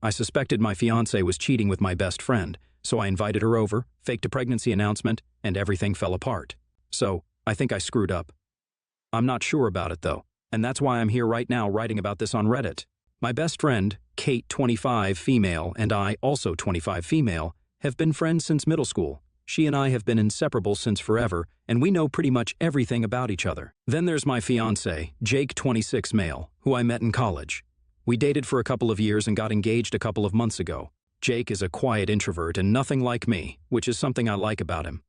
I suspected my fiancé was cheating with my best friend, so I invited her over, faked a pregnancy announcement, and everything fell apart. So, I think I screwed up. I'm not sure about it though, and that's why I'm here right now writing about this on Reddit. My best friend, Kate 25 female, and I, also 25 female, have been friends since middle school. She and I have been inseparable since forever, and we know pretty much everything about each other. Then there's my fiancé, Jake 26 male, who I met in college. We dated for a couple of years and got engaged a couple of months ago. Jake is a quiet introvert and nothing like me, which is something I like about him.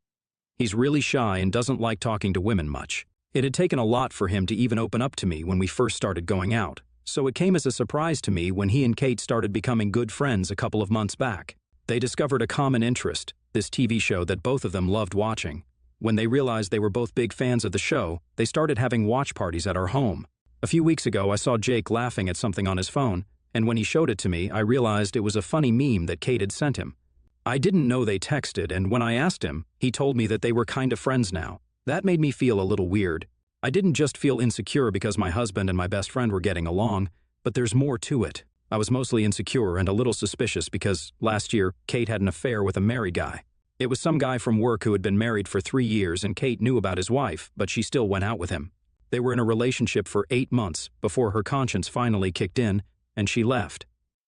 He's really shy and doesn't like talking to women much. It had taken a lot for him to even open up to me when we first started going out, so it came as a surprise to me when he and Kate started becoming good friends a couple of months back. They discovered a common interest, this TV show that both of them loved watching. When they realized they were both big fans of the show, they started having watch parties at our home. A few weeks ago, I saw Jake laughing at something on his phone, and when he showed it to me, I realized it was a funny meme that Kate had sent him. I didn't know they texted, and when I asked him, he told me that they were kind of friends now. That made me feel a little weird. I didn't just feel insecure because my husband and my best friend were getting along, but there's more to it. I was mostly insecure and a little suspicious because last year, Kate had an affair with a married guy. It was some guy from work who had been married for 3 years, and Kate knew about his wife, but she still went out with him. They were in a relationship for 8 months before her conscience finally kicked in, and she left.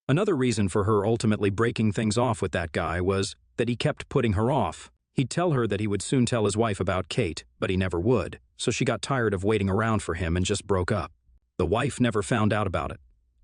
Another reason for her ultimately breaking things off with that guy was that he kept putting her off. He'd tell her that he would soon tell his wife about Kate, but he never would, so she got tired of waiting around for him and just broke up. The wife never found out about it.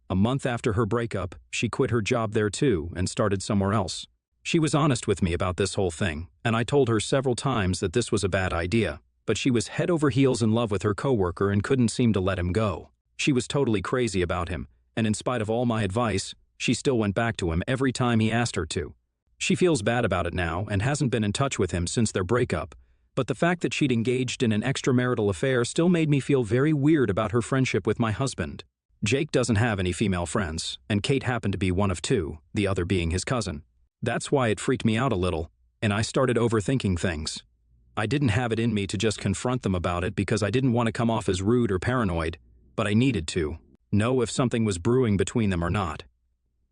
A month after her breakup, she quit her job there too and started somewhere else. She was honest with me about this whole thing, and I told her several times that this was a bad idea, but she was head over heels in love with her coworker and couldn't seem to let him go. She was totally crazy about him, and in spite of all my advice, she still went back to him every time he asked her to. She feels bad about it now and hasn't been in touch with him since their breakup, but the fact that she'd engaged in an extramarital affair still made me feel very weird about her friendship with my husband. Jake doesn't have any female friends, and Kate happened to be one of two, the other being his cousin. That's why it freaked me out a little, and I started overthinking things. I didn't have it in me to just confront them about it because I didn't want to come off as rude or paranoid, but I needed to know if something was brewing between them or not.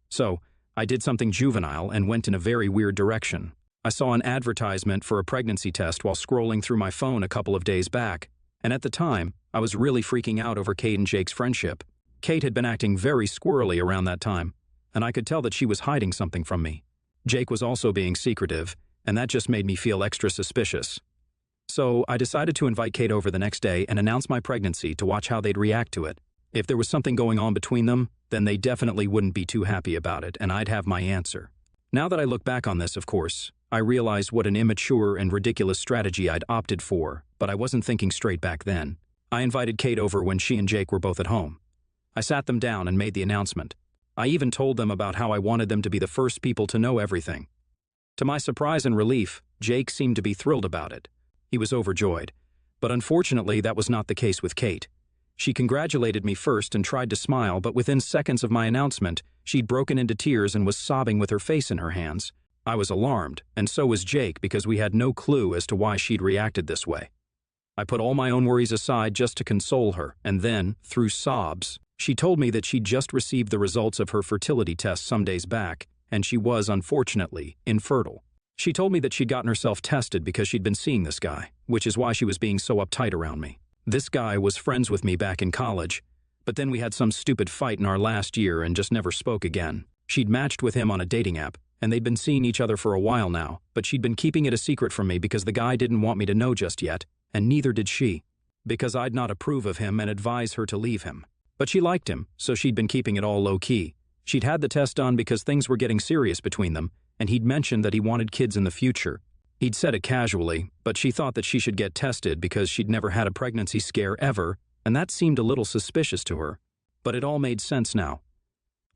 So, I did something juvenile and went in a very weird direction. I saw an advertisement for a pregnancy test while scrolling through my phone a couple of days back, and at the time, I was really freaking out over Kate and Jake's friendship. Kate had been acting very squirrely around that time, and I could tell that she was hiding something from me. Jake was also being secretive, and that just made me feel extra suspicious. So, I decided to invite Kate over the next day and announce my pregnancy to watch how they'd react to it. If there was something going on between them, then they definitely wouldn't be too happy about it, and I'd have my answer. Now that I look back on this, of course, I realize what an immature and ridiculous strategy I'd opted for, but I wasn't thinking straight back then. I invited Kate over when she and Jake were both at home. I sat them down and made the announcement. I even told them about how I wanted them to be the first people to know everything. To my surprise and relief, Jake seemed to be thrilled about it. He was overjoyed. But unfortunately, that was not the case with Kate. She congratulated me first and tried to smile, but within seconds of my announcement, she'd broken into tears and was sobbing with her face in her hands. I was alarmed, and so was Jake because we had no clue as to why she'd reacted this way. I put all my own worries aside just to console her, and then, through sobs, she told me that she'd just received the results of her fertility test some days back, and she was, unfortunately, infertile. She told me that she'd gotten herself tested because she'd been seeing this guy, which is why she was being so uptight around me. This guy was friends with me back in college, but then we had some stupid fight in our last year and just never spoke again. She'd matched with him on a dating app, and they'd been seeing each other for a while now, but she'd been keeping it a secret from me because the guy didn't want me to know just yet, and neither did she, because I'd not approve of him and advise her to leave him. But she liked him, so she'd been keeping it all low-key. She'd had the test done because things were getting serious between them, and he'd mentioned that he wanted kids in the future. He'd said it casually, but she thought that she should get tested because she'd never had a pregnancy scare ever, and that seemed a little suspicious to her. But it all made sense now.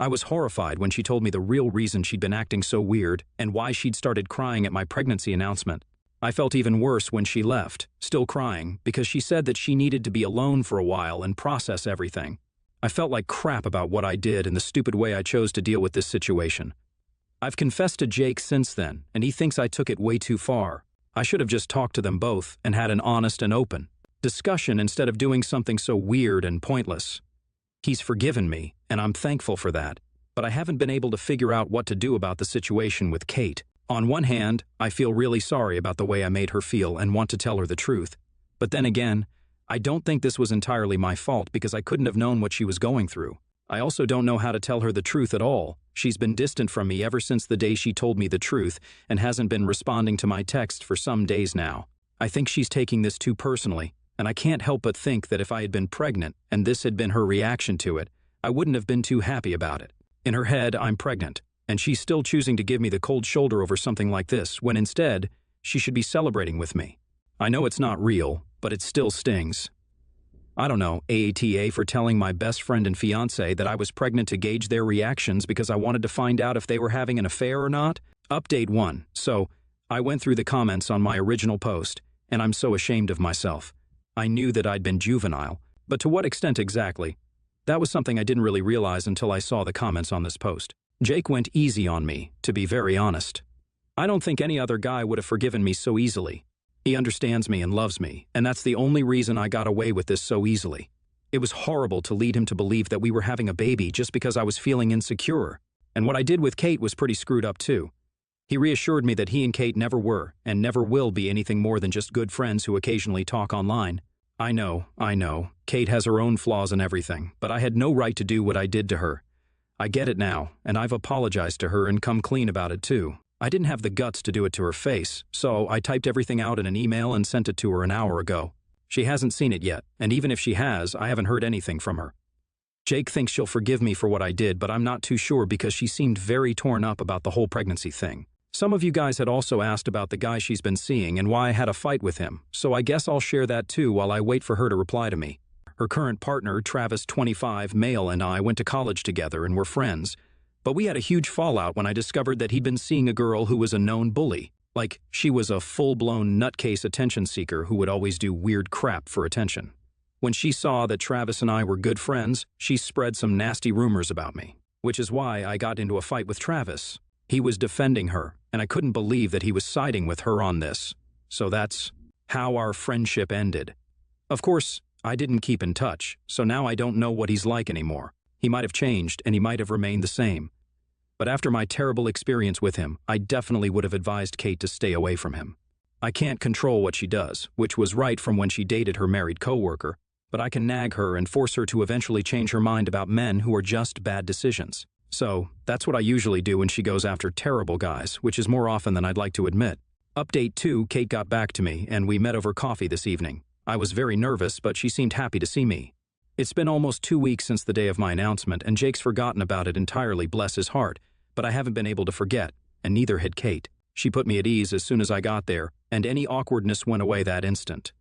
I was horrified when she told me the real reason she'd been acting so weird and why she'd started crying at my pregnancy announcement. I felt even worse when she left, still crying, because she said that she needed to be alone for a while and process everything. I felt like crap about what I did and the stupid way I chose to deal with this situation. I've confessed to Jake since then, and he thinks I took it way too far. I should have just talked to them both and had an honest and open discussion instead of doing something so weird and pointless. He's forgiven me, and I'm thankful for that, but I haven't been able to figure out what to do about the situation with Kate. On one hand, I feel really sorry about the way I made her feel and want to tell her the truth. But then again, I don't think this was entirely my fault because I couldn't have known what she was going through. I also don't know how to tell her the truth at all. She's been distant from me ever since the day she told me the truth and hasn't been responding to my text for some days now. I think she's taking this too personally, and I can't help but think that if I had been pregnant and this had been her reaction to it, I wouldn't have been too happy about it. In her head, I'm pregnant, and she's still choosing to give me the cold shoulder over something like this, when instead, she should be celebrating with me. I know it's not real, but it still stings. I don't know, AATA for telling my best friend and fiancé that I was pregnant to gauge their reactions because I wanted to find out if they were having an affair or not. Update 1. So, I went through the comments on my original post, and I'm so ashamed of myself. I knew that I'd been juvenile, but to what extent exactly? That was something I didn't really realize until I saw the comments on this post. Jake went easy on me, to be very honest. I don't think any other guy would have forgiven me so easily. He understands me and loves me, and that's the only reason I got away with this so easily. It was horrible to lead him to believe that we were having a baby just because I was feeling insecure. And what I did with Kate was pretty screwed up too. He reassured me that he and Kate never were, and never will be anything more than just good friends who occasionally talk online. I know. Kate has her own flaws and everything, but I had no right to do what I did to her. I get it now, and I've apologized to her and come clean about it too. I didn't have the guts to do it to her face, so I typed everything out in an email and sent it to her an hour ago. She hasn't seen it yet, and even if she has, I haven't heard anything from her. Jake thinks she'll forgive me for what I did, but I'm not too sure because she seemed very torn up about the whole pregnancy thing. Some of you guys had also asked about the guy she's been seeing and why I had a fight with him, so I guess I'll share that too while I wait for her to reply to me. Her current partner, Travis, 25, male, and I went to college together and were friends, but we had a huge fallout when I discovered that he'd been seeing a girl who was a known bully. Like, she was a full-blown nutcase attention seeker who would always do weird crap for attention. When she saw that Travis and I were good friends, she spread some nasty rumors about me, which is why I got into a fight with Travis. He was defending her, and I couldn't believe that he was siding with her on this. So that's how our friendship ended. Of course, I didn't keep in touch, so now I don't know what he's like anymore. He might have changed, and he might have remained the same. But after my terrible experience with him, I definitely would have advised Kate to stay away from him. I can't control what she does, which was right from when she dated her married coworker, but I can nag her and force her to eventually change her mind about men who are just bad decisions. So, that's what I usually do when she goes after terrible guys, which is more often than I'd like to admit. Update 2, Kate got back to me, and we met over coffee this evening. I was very nervous, but she seemed happy to see me. It's been almost 2 weeks since the day of my announcement, and Jake's forgotten about it entirely, bless his heart, but I haven't been able to forget, and neither had Kate. She put me at ease as soon as I got there, and any awkwardness went away that instant.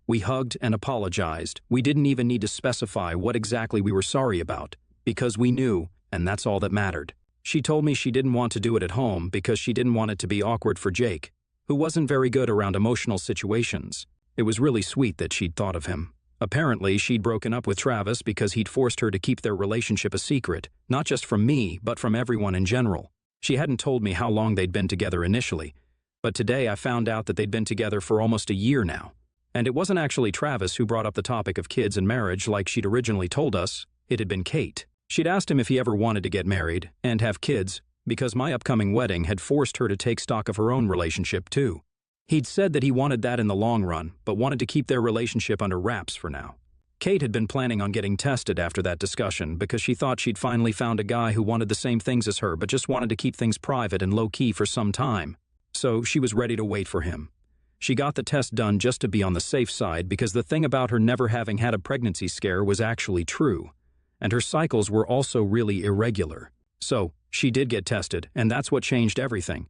We hugged and apologized. We didn't even need to specify what exactly we were sorry about, because we knew, and that's all that mattered. She told me she didn't want to do it at home because she didn't want it to be awkward for Jake, who wasn't very good around emotional situations. It was really sweet that she'd thought of him. Apparently, she'd broken up with Travis because he'd forced her to keep their relationship a secret, not just from me, but from everyone in general. She hadn't told me how long they'd been together initially, but today I found out that they'd been together for almost a year now. And it wasn't actually Travis who brought up the topic of kids and marriage like she'd originally told us. It had been Kate. She'd asked him if he ever wanted to get married and have kids because my upcoming wedding had forced her to take stock of her own relationship too. He'd said that he wanted that in the long run, but wanted to keep their relationship under wraps for now. Kate had been planning on getting tested after that discussion because she thought she'd finally found a guy who wanted the same things as her but just wanted to keep things private and low-key for some time. So she was ready to wait for him. She got the test done just to be on the safe side because the thing about her never having had a pregnancy scare was actually true. And her cycles were also really irregular. So, she did get tested, and that's what changed everything.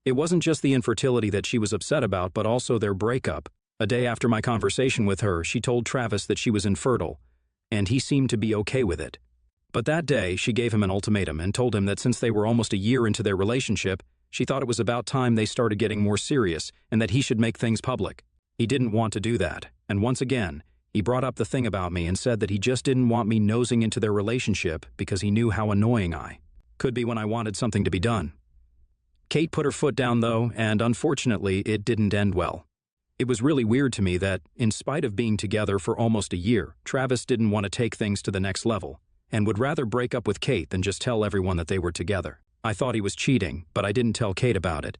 It wasn't just the infertility that she was upset about, but also their breakup. A day after my conversation with her, she told Travis that she was infertile, and he seemed to be okay with it. But that day, she gave him an ultimatum and told him that since they were almost a year into their relationship, she thought it was about time they started getting more serious and that he should make things public. He didn't want to do that, and once again, he brought up the thing about me and said that he just didn't want me nosing into their relationship because he knew how annoying I could be when I wanted something to be done. Kate put her foot down though, and unfortunately, it didn't end well. It was really weird to me that, in spite of being together for almost a year, Travis didn't want to take things to the next level. and would rather break up with Kate than just tell everyone that they were together. I thought he was cheating, but I didn't tell Kate about it.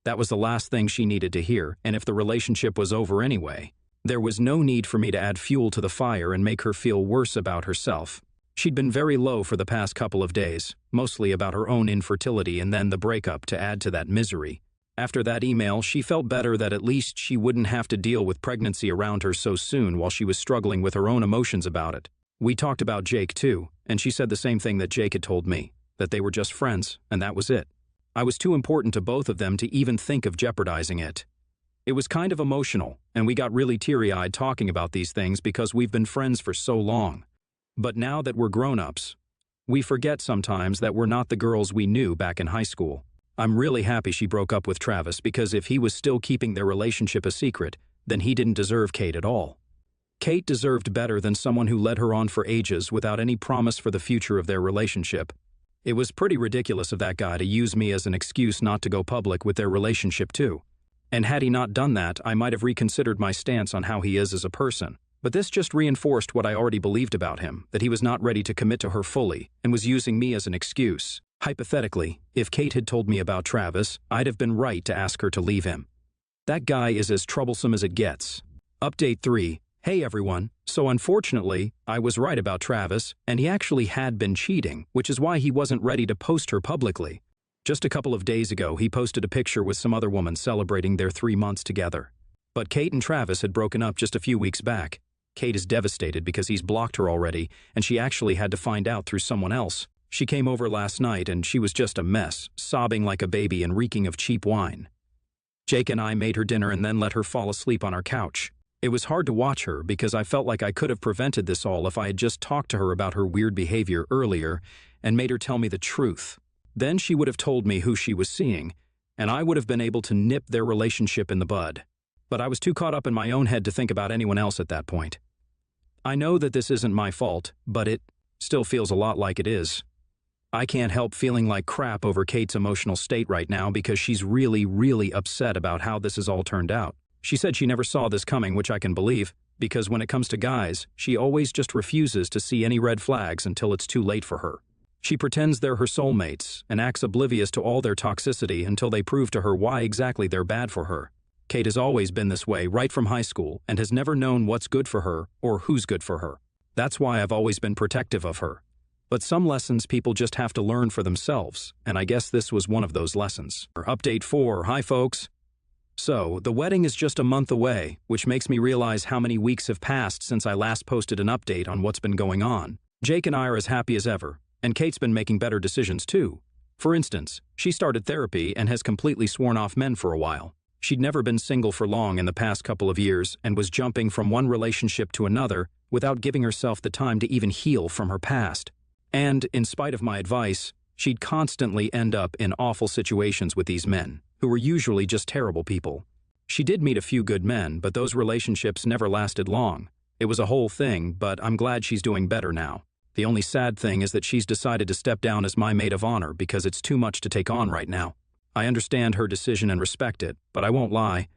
That was the last thing she needed to hear, and if the relationship was over anyway, there was no need for me to add fuel to the fire and make her feel worse about herself. She'd been very low for the past couple of days, mostly about her own infertility and then the breakup to add to that misery. After that email, she felt better that at least she wouldn't have to deal with pregnancy around her so soon while she was struggling with her own emotions about it. We talked about Jake too, and she said the same thing that Jake had told me, that they were just friends, and that was it. I was too important to both of them to even think of jeopardizing it. It was kind of emotional, and we got really teary-eyed talking about these things because we've been friends for so long. But now that we're grown-ups, we forget sometimes that we're not the girls we knew back in high school. I'm really happy she broke up with Travis because if he was still keeping their relationship a secret, then he didn't deserve Kate at all. Kate deserved better than someone who led her on for ages without any promise for the future of their relationship. It was pretty ridiculous of that guy to use me as an excuse not to go public with their relationship too. And had he not done that, I might have reconsidered my stance on how he is as a person. But this just reinforced what I already believed about him, that he was not ready to commit to her fully and was using me as an excuse. Hypothetically, if Kate had told me about Travis, I'd have been right to ask her to leave him. That guy is as troublesome as it gets. Update 3. Hey everyone, so unfortunately, I was right about Travis, and he actually had been cheating, which is why he wasn't ready to post her publicly. Just a couple of days ago, he posted a picture with some other woman celebrating their 3 months together. But Kate and Travis had broken up just a few weeks back. Kate is devastated because he's blocked her already, and she actually had to find out through someone else. She came over last night and she was just a mess, sobbing like a baby and reeking of cheap wine. Jake and I made her dinner and then let her fall asleep on our couch. It was hard to watch her because I felt like I could have prevented this all if I had just talked to her about her weird behavior earlier and made her tell me the truth. Then she would have told me who she was seeing, and I would have been able to nip their relationship in the bud. But I was too caught up in my own head to think about anyone else at that point. I know that this isn't my fault, but it still feels a lot like it is. I can't help feeling like crap over Kate's emotional state right now because she's really, really upset about how this has all turned out. She said she never saw this coming, which I can believe, because when it comes to guys, she always just refuses to see any red flags until it's too late for her. She pretends they're her soulmates and acts oblivious to all their toxicity until they prove to her why exactly they're bad for her. Kate has always been this way right from high school and has never known what's good for her or who's good for her. That's why I've always been protective of her. But some lessons people just have to learn for themselves, and I guess this was one of those lessons. Update 4. Hi folks. So, the wedding is just a month away, which makes me realize how many weeks have passed since I last posted an update on what's been going on. Jake and I are as happy as ever, and Kate's been making better decisions too. For instance, she started therapy and has completely sworn off men for a while. She'd never been single for long in the past couple of years and was jumping from one relationship to another without giving herself the time to even heal from her past. And, in spite of my advice, she'd constantly end up in awful situations with these men, who were usually just terrible people. She did meet a few good men, but those relationships never lasted long. It was a whole thing, but I'm glad she's doing better now. The only sad thing is that she's decided to step down as my maid of honor because it's too much to take on right now. I understand her decision and respect it, but I won't lie.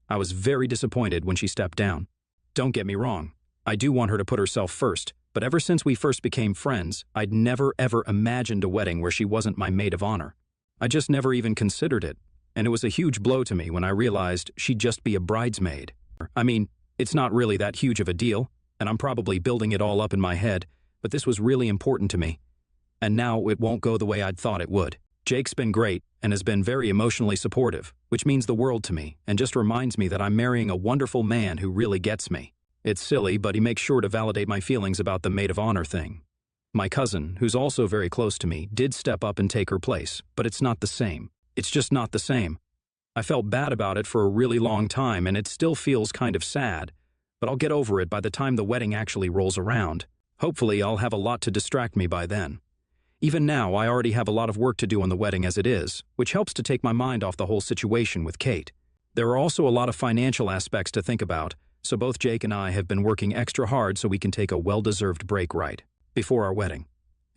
I was very disappointed when she stepped down. Don't get me wrong. I do want her to put herself first, but ever since we first became friends, I'd never ever imagined a wedding where she wasn't my maid of honor. I just never even considered it, and it was a huge blow to me when I realized she'd just be a bridesmaid. I mean, it's not really that huge of a deal, and I'm probably building it all up in my head, but this was really important to me. And now it won't go the way I'd thought it would. Jake's been great and has been very emotionally supportive, which means the world to me and just reminds me that I'm marrying a wonderful man who really gets me. It's silly, but he makes sure to validate my feelings about the maid of honor thing. My cousin, who's also very close to me, did step up and take her place, but it's not the same. It's just not the same. I felt bad about it for a really long time and it still feels kind of sad, but I'll get over it by the time the wedding actually rolls around. Hopefully I'll have a lot to distract me by then. Even now, I already have a lot of work to do on the wedding as it is, which helps to take my mind off the whole situation with Kate. There are also a lot of financial aspects to think about, so both Jake and I have been working extra hard so we can take a well-deserved break right before our wedding.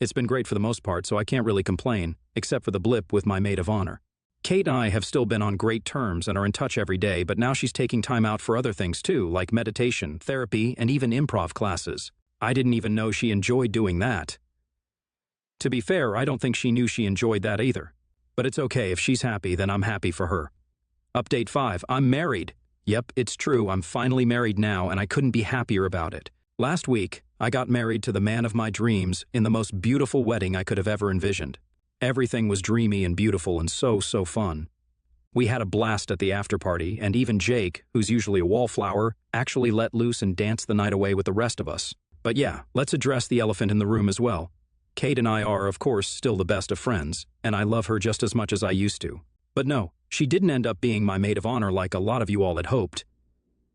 It's been great for the most part, so I can't really complain, except for the blip with my maid of honor. Kate and I have still been on great terms and are in touch every day, but now she's taking time out for other things too, like meditation, therapy, and even improv classes. I didn't even know she enjoyed doing that. To be fair, I don't think she knew she enjoyed that either. But it's okay, if she's happy, then I'm happy for her. Update 5, I'm married. Yep, it's true, I'm finally married now, and I couldn't be happier about it. Last week, I got married to the man of my dreams in the most beautiful wedding I could have ever envisioned. Everything was dreamy and beautiful and so fun. We had a blast at the after party, and even Jake, who's usually a wallflower, actually let loose and danced the night away with the rest of us. But yeah, let's address the elephant in the room as well. Kate and I are, of course, still the best of friends, and I love her just as much as I used to. But no, she didn't end up being my maid of honor like a lot of you all had hoped.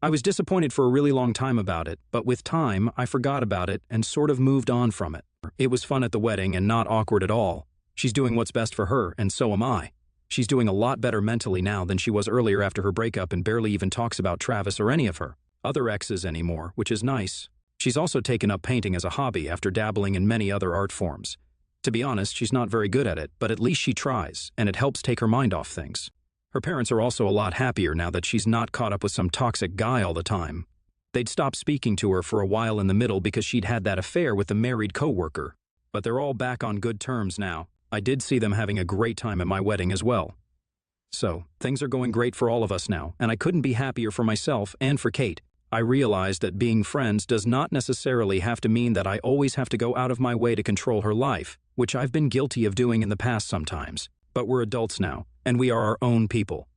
I was disappointed for a really long time about it, but with time, I forgot about it and sort of moved on from it. It was fun at the wedding and not awkward at all. She's doing what's best for her, and so am I. She's doing a lot better mentally now than she was earlier after her breakup and barely even talks about Travis or any of her other exes anymore, which is nice. She's also taken up painting as a hobby after dabbling in many other art forms. To be honest, she's not very good at it, but at least she tries, and it helps take her mind off things. Her parents are also a lot happier now that she's not caught up with some toxic guy all the time. They'd stopped speaking to her for a while in the middle because she'd had that affair with the married coworker. But they're all back on good terms now. I did see them having a great time at my wedding as well. So, things are going great for all of us now, and I couldn't be happier for myself and for Kate. I realized that being friends does not necessarily have to mean that I always have to go out of my way to control her life, which I've been guilty of doing in the past sometimes. But we're adults now, and we are our own people.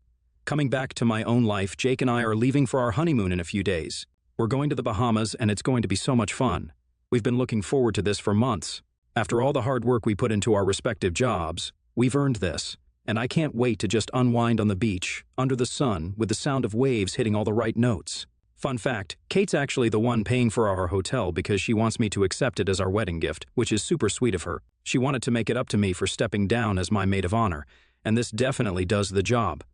Coming back to my own life, Jake and I are leaving for our honeymoon in a few days. We're going to the Bahamas, and it's going to be so much fun. We've been looking forward to this for months. After all the hard work we put into our respective jobs, we've earned this, and I can't wait to just unwind on the beach, under the sun, with the sound of waves hitting all the right notes. Fun fact, Kate's actually the one paying for our hotel because she wants me to accept it as our wedding gift, which is super sweet of her. She wanted to make it up to me for stepping down as my maid of honor, and this definitely does the job.